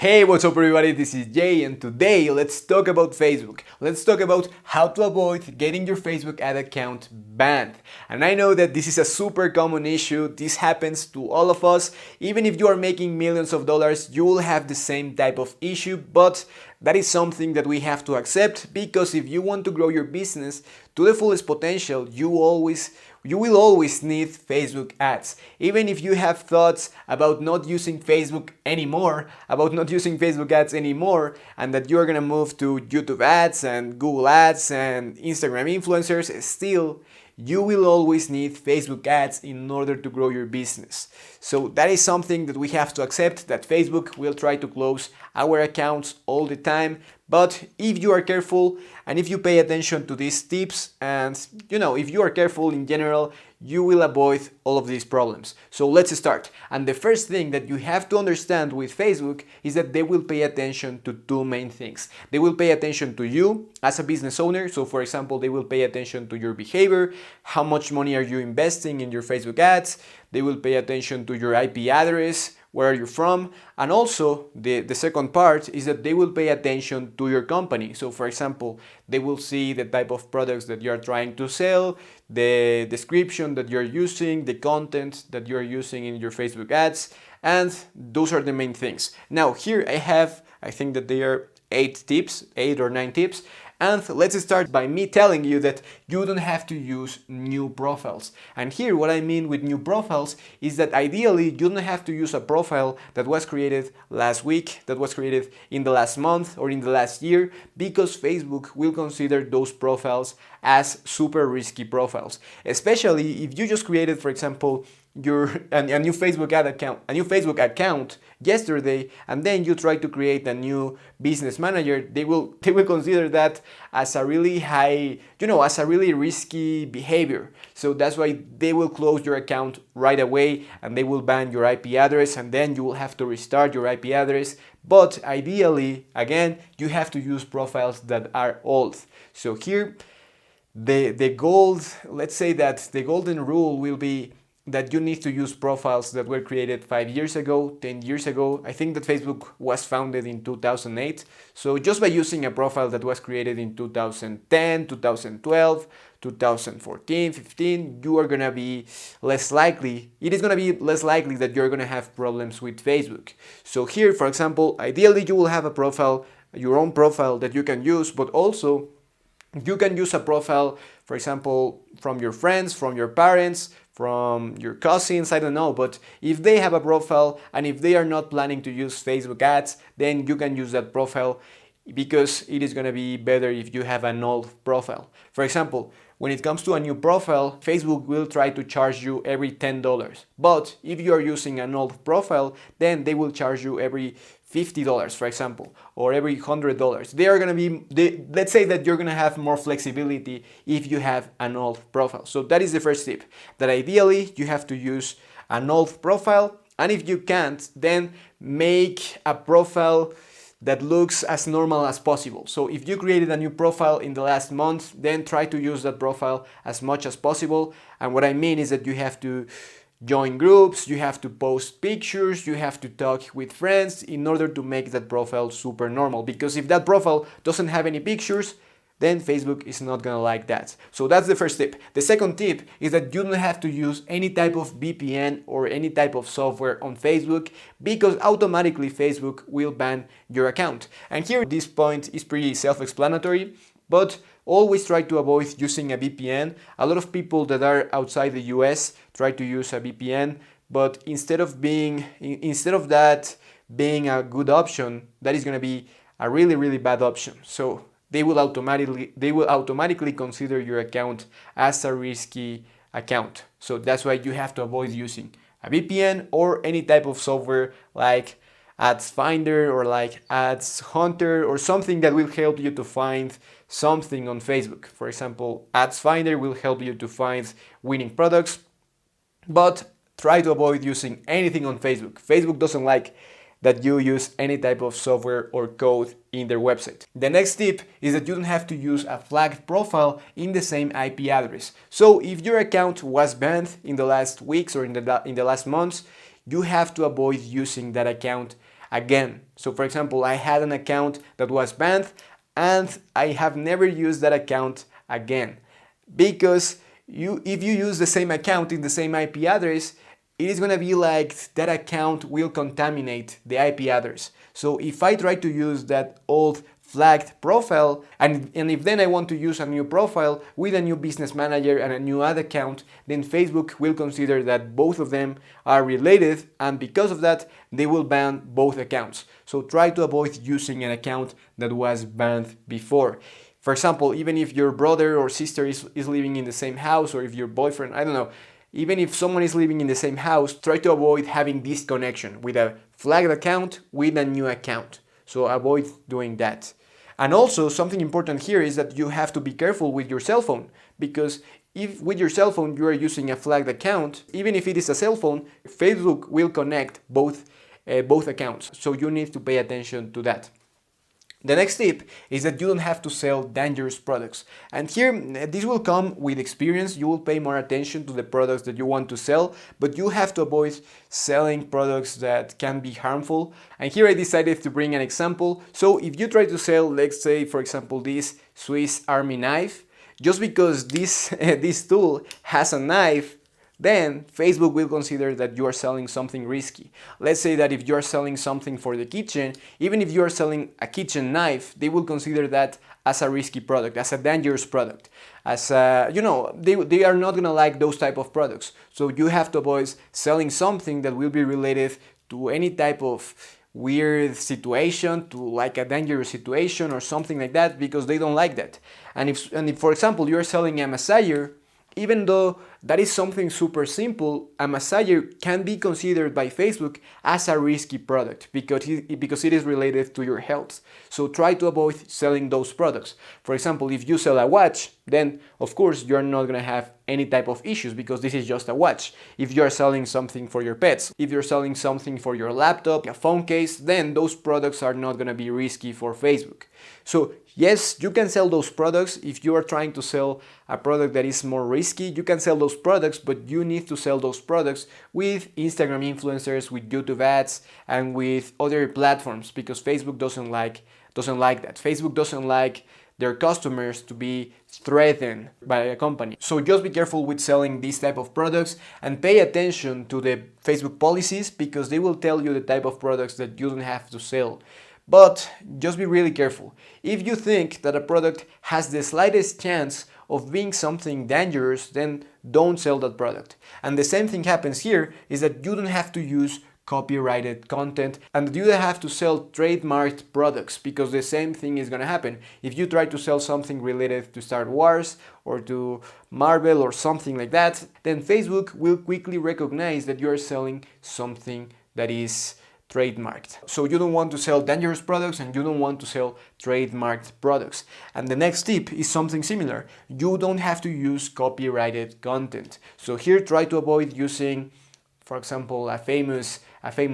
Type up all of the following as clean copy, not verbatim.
Hey, what's up everybody, this is Jay and today let's talk about Facebook. Let's talk about how to avoid getting your Facebook ad account banned. And I know that this is a super common issue, this happens to all of us. Even if you are making millions of dollars, you will have the same type of issue, but that is something that we have to accept because if you want to grow your business to the fullest potential, you will always need Facebook ads. Even if you have thoughts about not using Facebook ads anymore, and that you're gonna move to YouTube ads and Google ads and Instagram influencers, still you will always need Facebook ads in order to grow your business. So that is something that we have to accept, that Facebook will try to close our accounts all the time. But if you are careful and if you pay attention to these tips and if you are careful in general, you will avoid all of these problems. So let's start. And the first thing that you have to understand with Facebook is that they will pay attention to two main things. They will pay attention to you as a business owner. So for example, they will pay attention to your behavior, how much money are you investing in your Facebook ads. They will pay attention to your IP address, where are you from, and also the second part is that they will pay attention to your company. So for example, they will see the type of products that you are trying to sell, the description that you're using, the content that you're using in your Facebook ads, and those are the main things. Now here I think that there are 8 or 9 tips. And let's start by me telling you that you don't have to use new profiles. And here what I mean with new profiles is that ideally you don't have to use a profile that was created last week, that was created in the last month or in the last year, because Facebook will consider those profiles as super risky profiles. Especially if you just created, for example, a new Facebook account yesterday, and then you try to create a new business manager, they will consider that as a really high, as a really risky behavior. So that's why they will close your account right away and they will ban your IP address, and then you will have to restart your IP address. But ideally, again, you have to use profiles that are old. So here, let's say that the golden rule will be that you need to use profiles that were created 5 years ago, 10 years ago. I think that Facebook was founded in 2008. So just by using a profile that was created in 2010, 2012, 2014, 15, it is going to be less likely that you're going to have problems with Facebook. So here, for example, ideally you will have a profile, your own profile that you can use, but also you can use a profile, for example, from your friends, from your parents, from your cousins, I don't know, but if they have a profile and if they are not planning to use Facebook ads, then you can use that profile because it is going to be better if you have an old profile. For example, when it comes to a new profile, Facebook will try to charge you every $10. But if you are using an old profile, then they will charge you every $50, for example, or every $100. Let's say that you're gonna have more flexibility if you have an old profile. So that is the first tip, that ideally you have to use an old profile, and if you can't, then make a profile that looks as normal as possible. So if you created a new profile in the last month, then try to use that profile as much as possible. And what I mean is that you have to join groups, you have to post pictures, you have to talk with friends in order to make that profile super normal. Because if that profile doesn't have any pictures, then Facebook is not gonna like that. So that's the first tip. The second tip is that you don't have to use any type of VPN or any type of software on Facebook, because automatically Facebook will ban your account. And here this point is pretty self-explanatory, but always try to avoid using a VPN. A lot of people that are outside the US try to use a VPN, but instead of that being a good option, that is gonna be a really, really bad option. So they will automatically consider your account as a risky account. So that's why you have to avoid using a VPN or any type of software like Ads Finder or like Ads Hunter or something that will help you to find something on Facebook. For example, Ads Finder will help you to find winning products, but try to avoid using anything on Facebook. Facebook doesn't like that you use any type of software or code in their website. The next tip is that you don't have to use a flagged profile in the same IP address. So if your account was banned in the last weeks or in the last months, you have to avoid using that account again. So for example, I had an account that was banned and I have never used that account again, because if you use the same account in the same IP address, it is gonna be like that account will contaminate the IP address. So if I try to use that old flagged profile, and if then I want to use a new profile with a new business manager and a new ad account, then Facebook will consider that both of them are related, and because of that, they will ban both accounts. So try to avoid using an account that was banned before. For example, even if your brother or sister is living in the same house, or if your boyfriend, I don't know, even if someone is living in the same house, try to avoid having this connection with a flagged account with a new account. So avoid doing that. And also something important here is that you have to be careful with your cell phone, because if with your cell phone you are using a flagged account, even if it is a cell phone, Facebook will connect both accounts. So you need to pay attention to that. The next tip is that you don't have to sell dangerous products. And here, this will come with experience. You will pay more attention to the products that you want to sell, but you have to avoid selling products that can be harmful. And here I decided to bring an example. So if you try to sell, let's say, for example, this Swiss Army knife, just because this tool has a knife, then Facebook will consider that you are selling something risky. Let's say that if you are selling something for the kitchen, even if you are selling a kitchen knife, they will consider that as a risky product, as a dangerous product. As they are not gonna like those type of products. So you have to avoid selling something that will be related to any type of weird situation, to like a dangerous situation or something like that, because they don't like that. And if for example, you are selling a massager, even though that is something super simple, a massager can be considered by Facebook as a risky product because it is related to your health. So try to avoid selling those products. For example, if you sell a watch, then of course you're not gonna have any type of issues because this is just a watch. If you're selling something for your pets, if you're selling something for your laptop, a phone case, then those products are not gonna be risky for Facebook. So yes, you can sell those products. If you are trying to sell a product that is more risky, you can sell those products, but you need to sell those products with Instagram influencers, with YouTube ads, and with other platforms, because Facebook doesn't like that. Facebook doesn't like their customers to be threatened by a company. So just be careful with selling these type of products and pay attention to the Facebook policies, because they will tell you the type of products that you don't have to sell. But just be really careful. If you think that a product has the slightest chance of being something dangerous, then don't sell that product. And the same thing happens here, is that you don't have to use copyrighted content and you don't have to sell trademarked products, because the same thing is gonna happen. If you try to sell something related to Star Wars or to Marvel or something like that, then Facebook will quickly recognize that you are selling something that is trademarked. So you don't want to sell dangerous products and you don't want to sell trademarked products. And the next tip is something similar. You don't have to use copyrighted content. So here try to avoid using, for example, a famous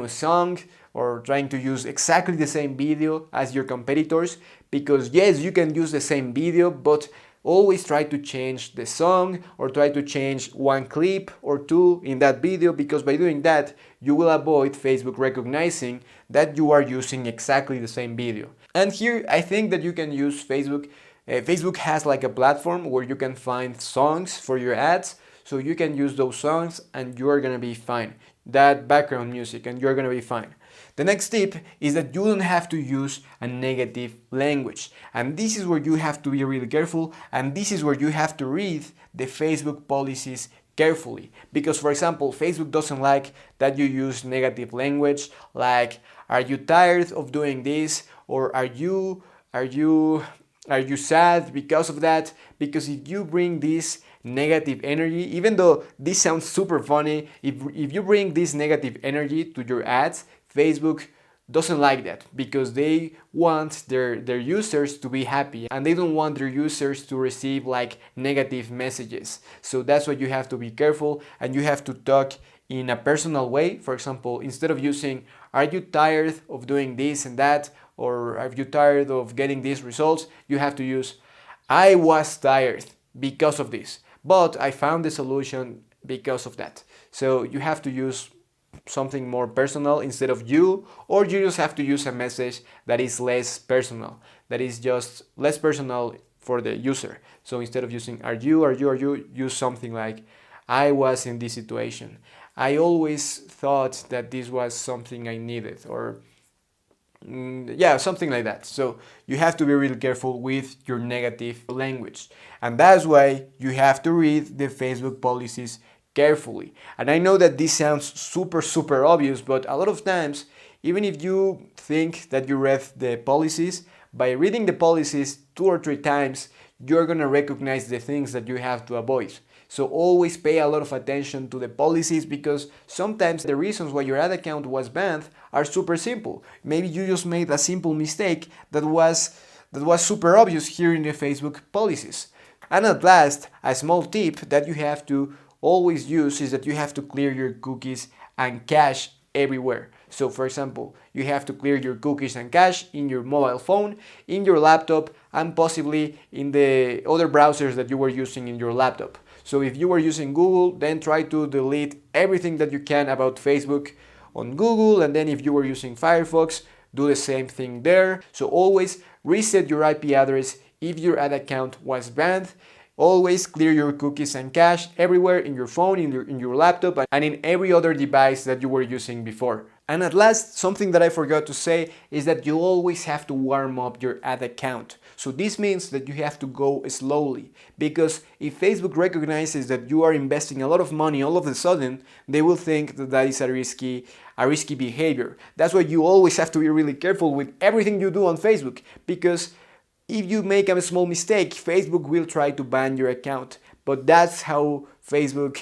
song, or trying to use exactly the same video as your competitors, because yes, you can use the same video, but always try to change the song or try to change one clip or two in that video, because by doing that, you will avoid Facebook recognizing that you are using exactly the same video. And here, I think that you can use Facebook. Facebook has like a platform where you can find songs for your ads, so you can use those songs and you are gonna be fine. That background music, and you're gonna be fine. The next tip is that you don't have to use a negative language. And this is where you have to be really careful, and this is where you have to read the Facebook policies carefully. Because for example, Facebook doesn't like that you use negative language like, are you tired of doing this? Or are you sad because of that? Because if you bring this negative energy, even though this sounds super funny, if you bring this negative energy to your ads, Facebook doesn't like that, because they want their users to be happy and they don't want their users to receive like negative messages. So that's why you have to be careful, and you have to talk in a personal way. For example, instead of using, are you tired of doing this and that, or are you tired of getting these results, you have to use, I was tired because of this, but I found the solution because of that. So you have to use something more personal instead of you, or you just have to use a message that is less personal, that is just less personal for the user. So instead of using are you, use something like I was in this situation. I always thought that this was something I needed, or yeah, something like that. So you have to be really careful with your negative language. And that's why you have to read the Facebook policies carefully. And I know that this sounds super obvious, but a lot of times, even if you think that you read the policies, by reading the policies 2 or 3 times, you're gonna recognize the things that you have to avoid. So always pay a lot of attention to the policies, because sometimes the reasons why your ad account was banned are super simple. Maybe you just made a simple mistake that was super obvious here in the Facebook policies. And at last, a small tip that you have to always use is that you have to clear your cookies and cache everywhere. So for example, you have to clear your cookies and cache in your mobile phone, in your laptop, and possibly in the other browsers that you were using in your laptop. So if you were using Google, then try to delete everything that you can about Facebook on Google, and then if you were using Firefox, do the same thing there. So always reset your IP address if your ad account was banned. Always clear your cookies and cache everywhere, in your phone, in your laptop, and in every other device that you were using before. And at last, something that I forgot to say is that you always have to warm up your ad account. So this means that you have to go slowly, because if Facebook recognizes that you are investing a lot of money all of a sudden, they will think that that is a risky behavior. That's why you always have to be really careful with everything you do on Facebook, because if you make a small mistake, Facebook will try to ban your account. But that's how Facebook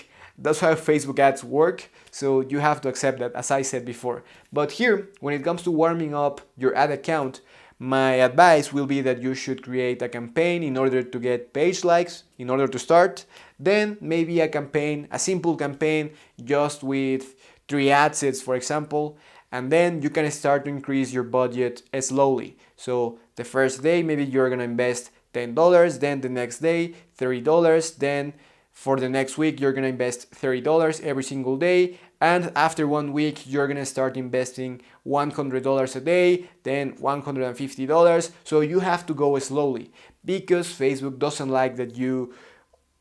ads work. So you have to accept that, as I said before. But here, when it comes to warming up your ad account, my advice will be that you should create a campaign in order to get page likes, in order to start. Then maybe a simple campaign just with 3 ad sets, for example. And then you can start to increase your budget slowly. So the first day, maybe you're gonna invest $10, then the next day, $30, then for the next week, you're gonna invest $30 every single day. And after 1 week, you're gonna start investing $100 a day, then $150. So you have to go slowly, because Facebook doesn't like that you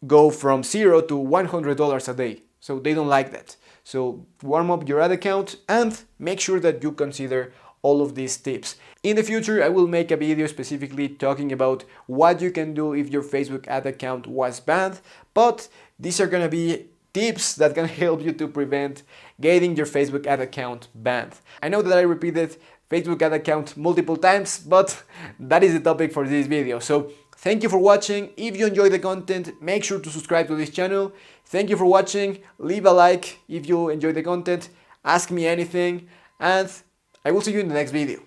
go from $0 to $100 a day. So they don't like that. So warm up your ad account and make sure that you consider all of these tips. In the future, I will make a video specifically talking about what you can do if your Facebook ad account was banned, but these are gonna be tips that can help you to prevent getting your Facebook ad account banned. I know that I repeated Facebook ad account multiple times, but that is the topic for this video. So thank you for watching. If you enjoyed the content, make sure to subscribe to this channel. Thank you for watching. Leave a like if you enjoyed the content. Ask me anything, and I will see you in the next video.